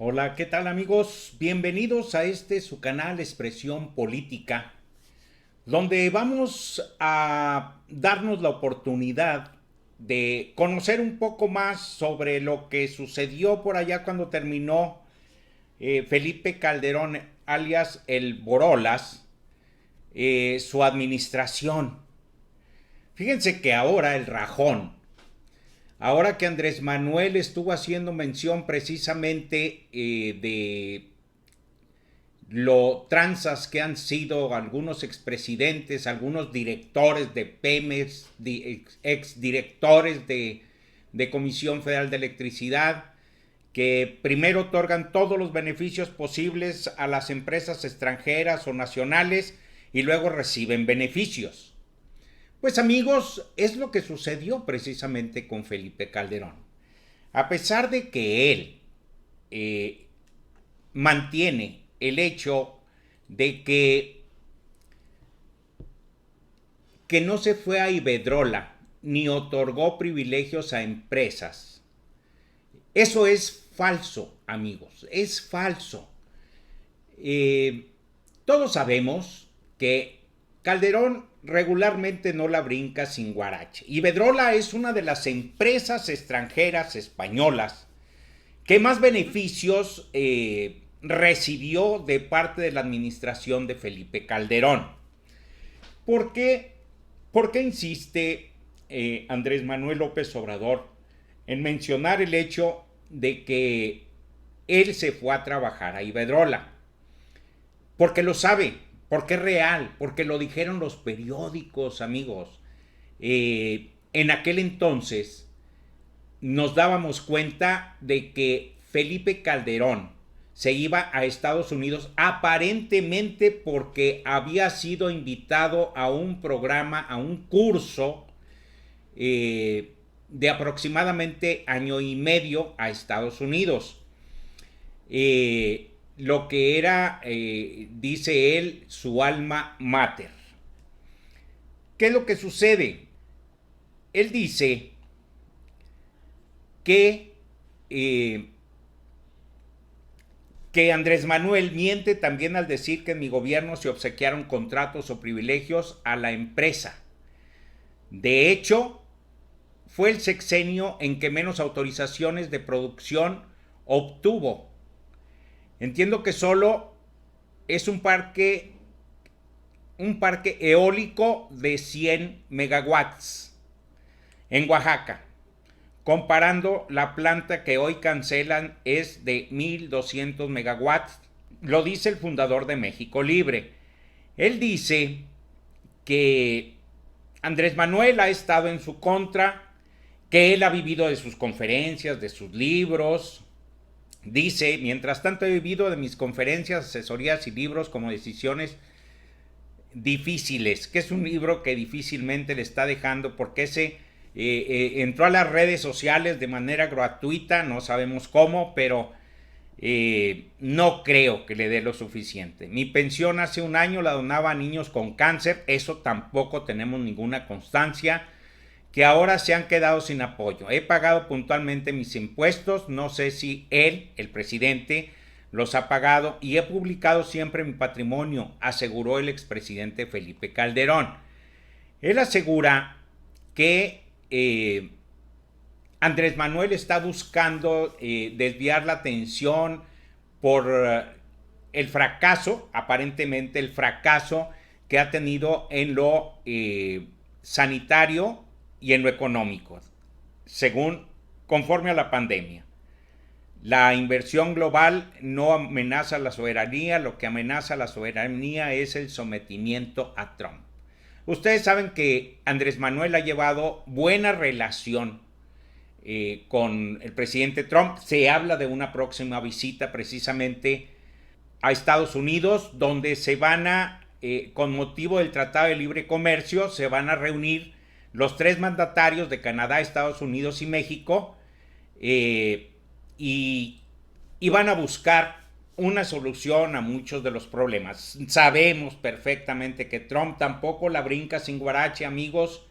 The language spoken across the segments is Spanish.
Hola, ¿qué tal amigos? Bienvenidos a su canal Expresión Política, donde vamos a darnos la oportunidad de conocer un poco más sobre lo que sucedió por allá cuando terminó Felipe Calderón, alias el Borolas, su administración. Fíjense que ahora el Rajón, ahora que Andrés Manuel estuvo haciendo mención precisamente de lo tranzas que han sido algunos expresidentes, algunos directores de Pemex, exdirectores de Comisión Federal de Electricidad, que primero otorgan todos los beneficios posibles a las empresas extranjeras o nacionales y luego reciben beneficios. Pues amigos, es lo que sucedió precisamente con Felipe Calderón. A pesar de que él mantiene el hecho de que no se fue a Iberdrola ni otorgó privilegios a empresas. Eso es falso, amigos, es falso. Todos sabemos que Calderón regularmente no la brinca sin guarache. Iberdrola es una de las empresas extranjeras españolas que más beneficios recibió de parte de la administración de Felipe Calderón. ¿Por qué, insiste Andrés Manuel López Obrador en mencionar el hecho de que él se fue a trabajar a Iberdrola? Porque lo sabe, porque es real, porque lo dijeron los periódicos, amigos. En aquel entonces nos dábamos cuenta de que Felipe Calderón se iba a Estados Unidos aparentemente porque había sido invitado a un programa, a un curso de aproximadamente año y medio a Estados Unidos. Lo que era, dice él, su alma mater. ¿Qué es lo que sucede? Él dice que Andrés Manuel miente también al decir que en mi gobierno se obsequiaron contratos o privilegios a la empresa. De hecho, fue el sexenio en que menos autorizaciones de producción obtuvo. Entiendo que solo es un parque eólico de 100 megawatts en Oaxaca. Comparando, la planta que hoy cancelan es de 1200 megawatts. Lo dice el fundador de México Libre. Él dice que Andrés Manuel ha estado en su contra, que él ha vivido de sus conferencias, de sus libros. Dice, mientras tanto he vivido de mis conferencias, asesorías y libros como decisiones difíciles, que es un libro que difícilmente le está dejando porque entró a las redes sociales de manera gratuita, no sabemos cómo, pero no creo que le dé lo suficiente. Mi pensión hace un año la donaba a niños con cáncer, eso tampoco tenemos ninguna constancia, que ahora se han quedado sin apoyo. He pagado puntualmente mis impuestos, no sé si él, el presidente, los ha pagado y he publicado siempre mi patrimonio, aseguró el expresidente Felipe Calderón. Él asegura que Andrés Manuel está buscando desviar la atención por el fracaso, aparentemente el fracaso que ha tenido en lo sanitario y en lo económico, conforme a la pandemia. La inversión global no amenaza la soberanía, lo que amenaza la soberanía es el sometimiento a Trump. Ustedes saben que Andrés Manuel ha llevado buena relación con el presidente Trump. Se habla de una próxima visita precisamente a Estados Unidos, donde se van con motivo del Tratado de Libre Comercio, se van a reunir los tres mandatarios de Canadá, Estados Unidos y México, y van a buscar una solución a muchos de los problemas. Sabemos perfectamente que Trump tampoco la brinca sin guarache, amigos.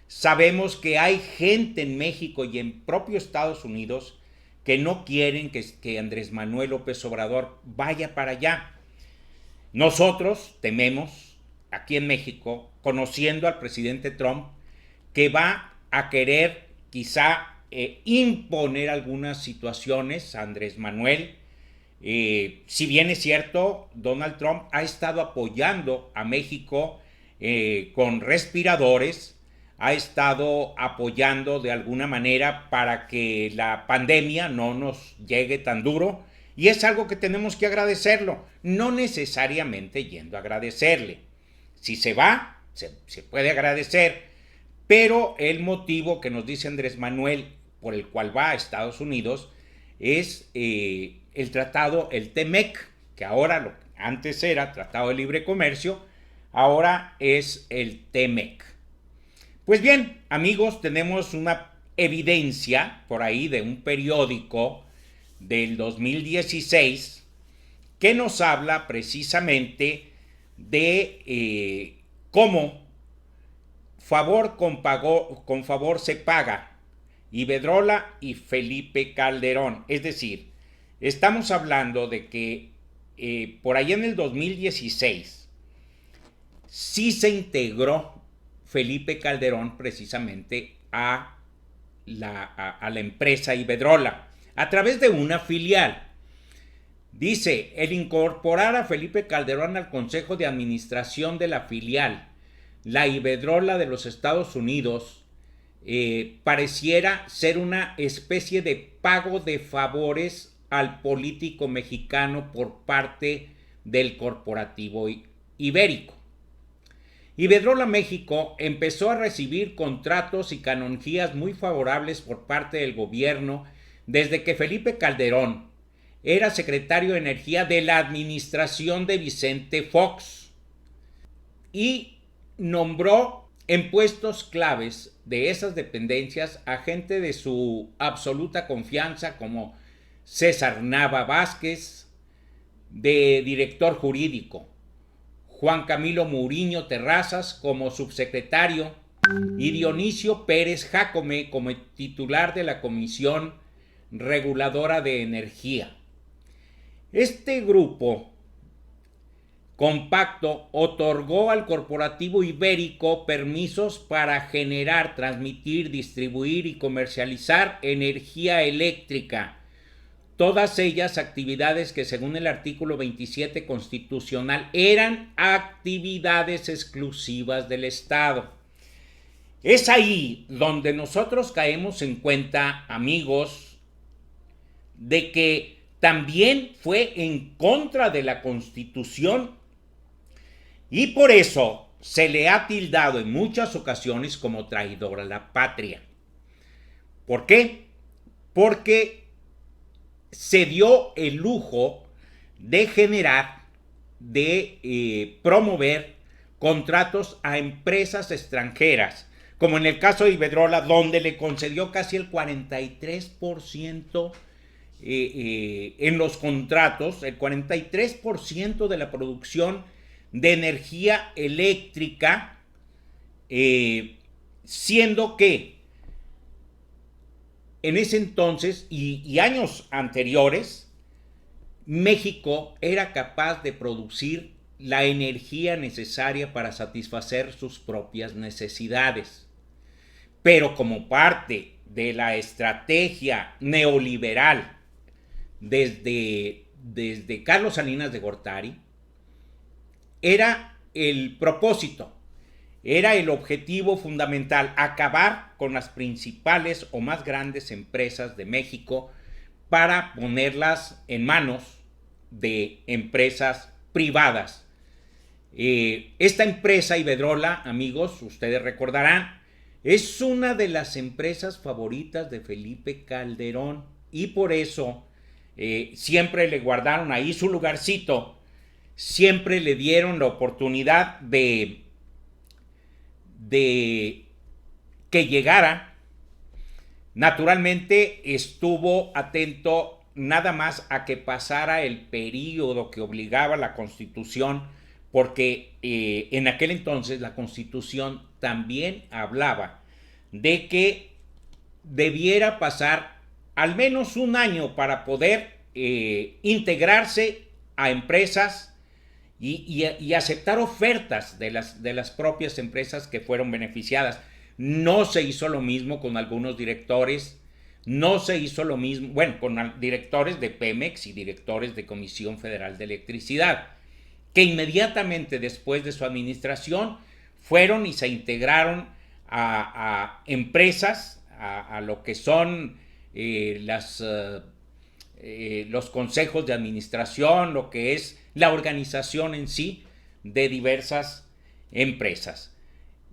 Sabemos que hay gente en México y en propio Estados Unidos que no quieren que Andrés Manuel López Obrador vaya para allá. Nosotros tememos, aquí en México, conociendo al presidente Trump, que va a querer quizá imponer algunas situaciones a Andrés Manuel. Si bien es cierto, Donald Trump ha estado apoyando a México con respiradores, ha estado apoyando de alguna manera para que la pandemia no nos llegue tan duro, y es algo que tenemos que agradecerlo, no necesariamente yendo a agradecerle. Si se va, se puede agradecer, pero el motivo que nos dice Andrés Manuel por el cual va a Estados Unidos es el tratado, el TEMEC, que ahora antes era Tratado de Libre Comercio, ahora es el TEMEC. Pues bien, amigos, tenemos una evidencia por ahí de un periódico del 2016 que nos habla precisamente de cómo favor con favor se paga Iberdrola y Felipe Calderón. Es decir, estamos hablando de que por allá en el 2016 sí se integró Felipe Calderón precisamente a la empresa Iberdrola a través de una filial. Dice, el incorporar a Felipe Calderón al Consejo de Administración de la filial, la Iberdrola de los Estados Unidos, pareciera ser una especie de pago de favores al político mexicano por parte del corporativo ibérico. Iberdrola México empezó a recibir contratos y canonjías muy favorables por parte del gobierno desde que Felipe Calderón era secretario de Energía de la administración de Vicente Fox y nombró en puestos claves de esas dependencias a gente de su absoluta confianza como César Nava Vázquez, de director jurídico, Juan Camilo Muriño Terrazas como subsecretario y Dionisio Pérez Jácome como titular de la Comisión Reguladora de Energía. Este grupo compacto otorgó al corporativo ibérico permisos para generar, transmitir, distribuir y comercializar energía eléctrica. Todas ellas actividades que según el artículo 27 constitucional eran actividades exclusivas del Estado. Es ahí donde nosotros caemos en cuenta, amigos, de que también fue en contra de la Constitución y por eso se le ha tildado en muchas ocasiones como traidor a la patria. ¿Por qué? Porque se dio el lujo de generar, de promover contratos a empresas extranjeras, como en el caso de Iberdrola, donde le concedió casi el 43% en los contratos, el 43% de la producción de energía eléctrica, siendo que en ese entonces y años anteriores, México era capaz de producir la energía necesaria para satisfacer sus propias necesidades. Pero como parte de la estrategia neoliberal desde Carlos Salinas de Gortari, era el propósito, era el objetivo fundamental, acabar con las principales o más grandes empresas de México para ponerlas en manos de empresas privadas. Esta empresa Iberdrola, amigos, ustedes recordarán, es una de las empresas favoritas de Felipe Calderón y por eso siempre le guardaron ahí su lugarcito, siempre le dieron la oportunidad de que llegara. Naturalmente estuvo atento nada más a que pasara el periodo que obligaba la Constitución, porque en aquel entonces la Constitución también hablaba de que debiera pasar al menos un año para poder integrarse a empresas y aceptar ofertas de las propias empresas que fueron beneficiadas. No se hizo lo mismo con algunos directores, no se hizo lo mismo, bueno, con directores de Pemex y directores de Comisión Federal de Electricidad, que inmediatamente después de su administración fueron y se integraron a empresas, a lo que son los consejos de administración, lo que es la organización en sí de diversas empresas.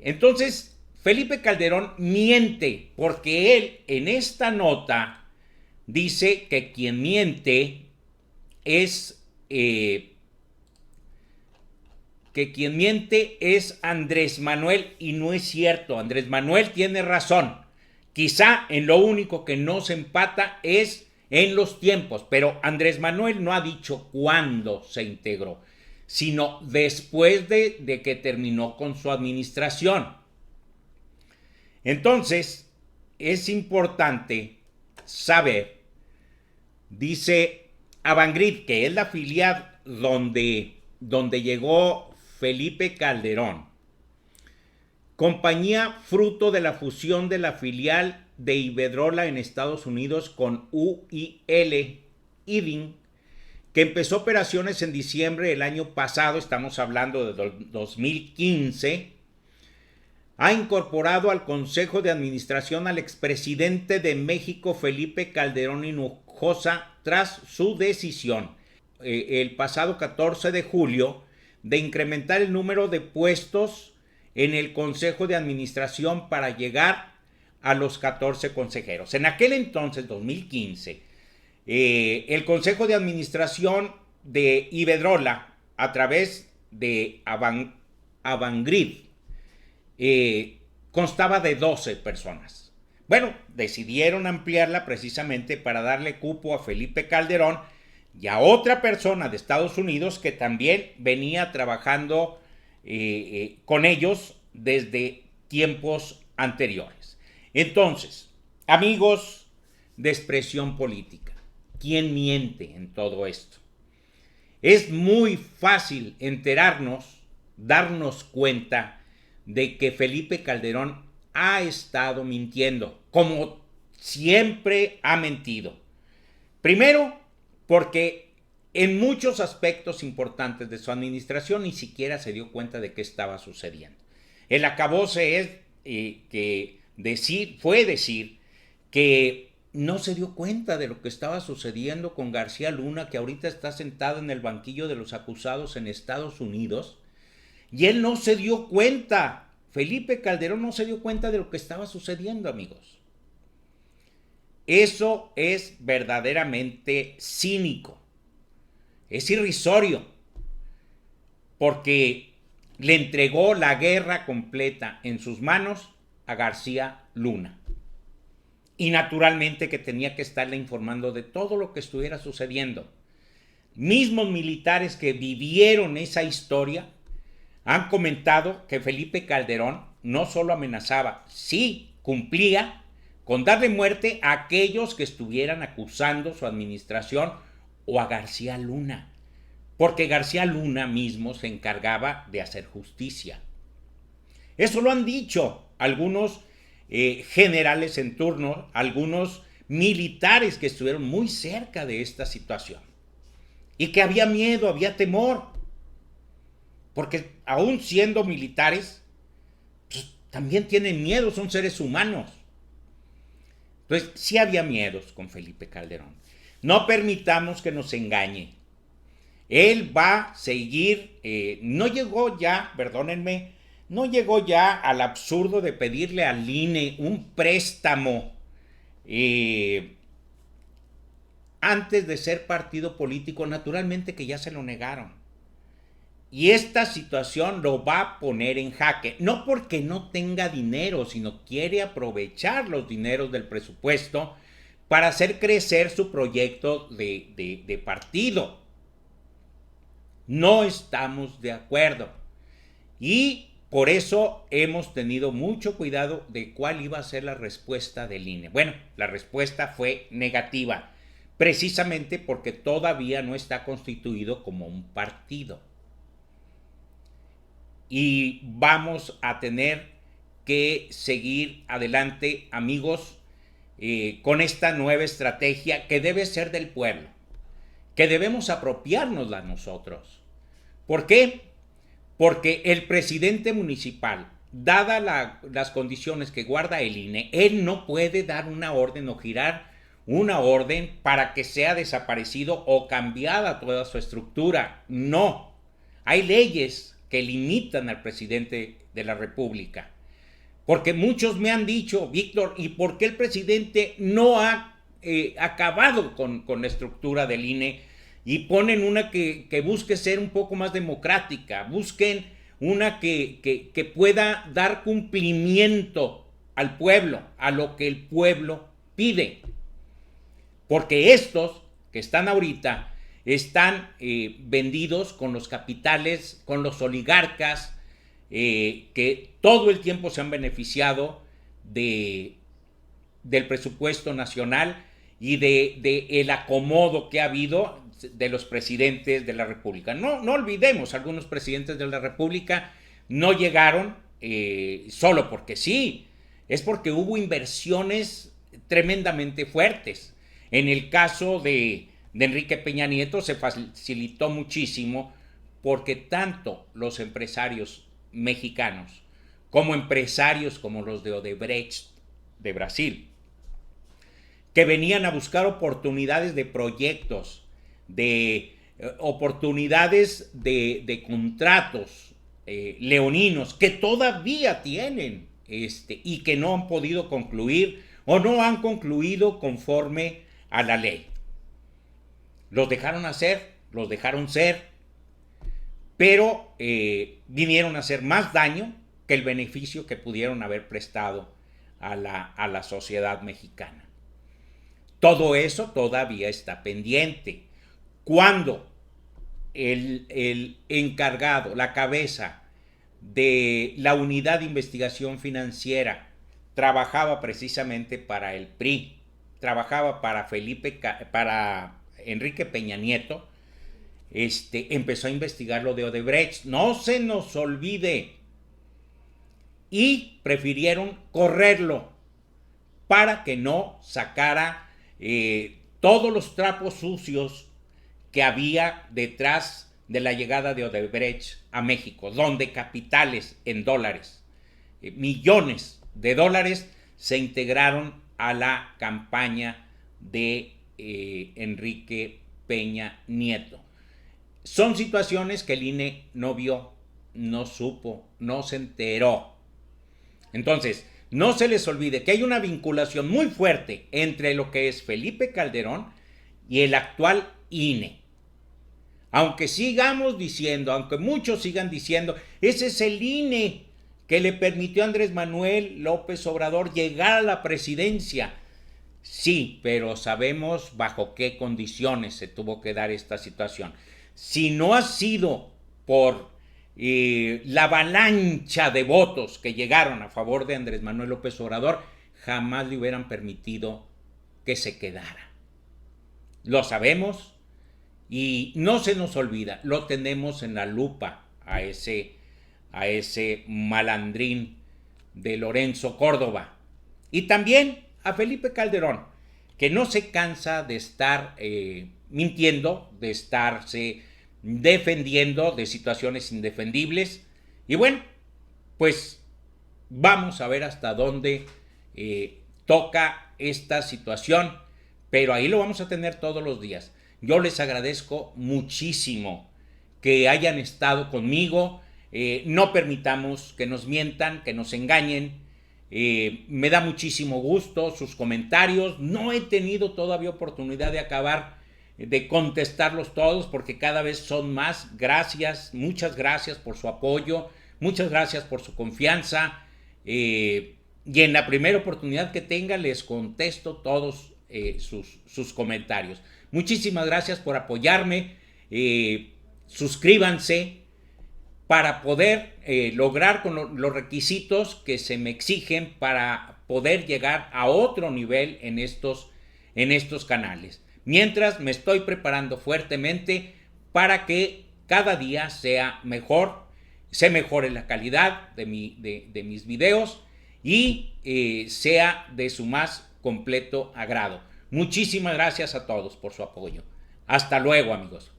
Entonces, Felipe Calderón miente porque él en esta nota dice que quien miente es Andrés Manuel, y no es cierto. Andrés Manuel tiene razón. Quizá en lo único que no se empata es en los tiempos, pero Andrés Manuel no ha dicho cuándo se integró, sino después de que terminó con su administración. Entonces, es importante saber, dice Avangrid, que es la filial donde llegó Felipe Calderón, compañía fruto de la fusión de la filial de Iberdrola en Estados Unidos con UIL Iding, que empezó operaciones en diciembre del año pasado, estamos hablando de 2015, ha incorporado al Consejo de Administración al expresidente de México, Felipe Calderón Hinojosa, tras su decisión el pasado 14 de julio de incrementar el número de puestos en el Consejo de Administración para llegar a los 14 consejeros. En aquel entonces, 2015, el Consejo de Administración de Iberdrola, a través de Avangrid, constaba de 12 personas. Bueno, decidieron ampliarla precisamente para darle cupo a Felipe Calderón y a otra persona de Estados Unidos que también venía trabajando con ellos desde tiempos anteriores. Entonces, amigos de Expresión Política, ¿quién miente en todo esto? Es muy fácil enterarnos, darnos cuenta de que Felipe Calderón ha estado mintiendo, como siempre ha mentido. Primero, porque en muchos aspectos importantes de su administración ni siquiera se dio cuenta de qué estaba sucediendo. El acabose es fue decir que no se dio cuenta de lo que estaba sucediendo con García Luna, que ahorita está sentado en el banquillo de los acusados en Estados Unidos, y él no se dio cuenta. Felipe Calderón no se dio cuenta de lo que estaba sucediendo, amigos. Eso es verdaderamente cínico. Es irrisorio. Porque le entregó la guerra completa en sus manos a García Luna. Y naturalmente que tenía que estarle informando de todo lo que estuviera sucediendo. Mismos militares que vivieron esa historia han comentado que Felipe Calderón no solo amenazaba, sí cumplía con darle muerte a aquellos que estuvieran acusando su administración o a García Luna, porque García Luna mismo se encargaba de hacer justicia. Eso lo han dicho algunos generales en turno, algunos militares que estuvieron muy cerca de esta situación, y que había miedo, había temor, porque aún siendo militares, pues, también tienen miedo, son seres humanos. Entonces, sí había miedos con Felipe Calderón. No permitamos que nos engañe. Él va a seguir, no llegó ya, perdónenme, no llegó ya al absurdo de pedirle al INE un préstamo antes de ser partido político. Naturalmente que ya se lo negaron. Y esta situación lo va a poner en jaque, no porque no tenga dinero, sino quiere aprovechar los dineros del presupuesto para hacer crecer su proyecto de partido. No estamos de acuerdo. Y por eso hemos tenido mucho cuidado de cuál iba a ser la respuesta del INE. Bueno, la respuesta fue negativa, precisamente porque todavía no está constituido como un partido. Y vamos a tener que seguir adelante, amigos, con esta nueva estrategia que debe ser del pueblo, que debemos apropiárnosla nosotros. ¿Por qué? Porque el presidente municipal, dadas las condiciones que guarda el INE, él no puede dar una orden o girar una orden para que sea desaparecido o cambiada toda su estructura. No. Hay leyes que limitan al presidente de la República. Porque muchos me han dicho, Víctor, ¿y por qué el presidente no ha acabado con la estructura del INE? Y ponen una que busque ser un poco más democrática, busquen una que pueda dar cumplimiento al pueblo, a lo que el pueblo pide. Porque estos que están ahorita están vendidos con los capitales, con los oligarcas, que todo el tiempo se han beneficiado del presupuesto nacional y el acomodo que ha habido de los presidentes de la República. No olvidemos, algunos presidentes de la República no llegaron solo porque sí, es porque hubo inversiones tremendamente fuertes. En el caso de Enrique Peña Nieto se facilitó muchísimo porque tanto los empresarios mexicanos como empresarios como los de Odebrecht de Brasil, que venían a buscar oportunidades de proyectos, de oportunidades de contratos leoninos que todavía tienen y que no han podido concluir o no han concluido conforme a la ley. Los dejaron hacer, los dejaron ser, pero vinieron a hacer más daño que el beneficio que pudieron haber prestado a la sociedad mexicana. Todo eso todavía está pendiente. Cuando el encargado, la cabeza de la unidad de investigación financiera trabajaba precisamente para el PRI, trabajaba para Enrique Peña Nieto, empezó a investigar lo de Odebrecht. No se nos olvide. Y prefirieron correrlo para que no sacara todos los trapos sucios que había detrás de la llegada de Odebrecht a México, donde capitales en dólares, millones de dólares, se integraron a la campaña de Enrique Peña Nieto. Son situaciones que el INE no vio, no supo, no se enteró. Entonces, no se les olvide que hay una vinculación muy fuerte entre lo que es Felipe Calderón y el actual INE. Aunque sigamos diciendo, aunque muchos sigan diciendo, ese es el INE que le permitió a Andrés Manuel López Obrador llegar a la presidencia. Sí, pero sabemos bajo qué condiciones se tuvo que dar esta situación. Si no ha sido por la avalancha de votos que llegaron a favor de Andrés Manuel López Obrador, jamás le hubieran permitido que se quedara. Lo sabemos y no se nos olvida, lo tenemos en la lupa a ese malandrín de Lorenzo Córdoba. Y también a Felipe Calderón, que no se cansa de estar mintiendo, de estarse defendiendo de situaciones indefendibles. Y bueno, pues vamos a ver hasta dónde toca esta situación, pero ahí lo vamos a tener todos los días. Yo les agradezco muchísimo que hayan estado conmigo. No permitamos que nos mientan, que nos engañen. Me da muchísimo gusto sus comentarios. No he tenido todavía oportunidad de contestarlos todos porque cada vez son más. Gracias, muchas gracias por su apoyo, muchas gracias por su confianza. Y en la primera oportunidad que tenga les contesto todos sus comentarios. Muchísimas gracias por apoyarme. Suscríbanse para poder lograr con los requisitos que se me exigen para poder llegar a otro nivel en estos canales. Mientras me estoy preparando fuertemente para que cada día sea mejor, se mejore la calidad de mis videos y sea de su más completo agrado. Muchísimas gracias a todos por su apoyo. Hasta luego, amigos.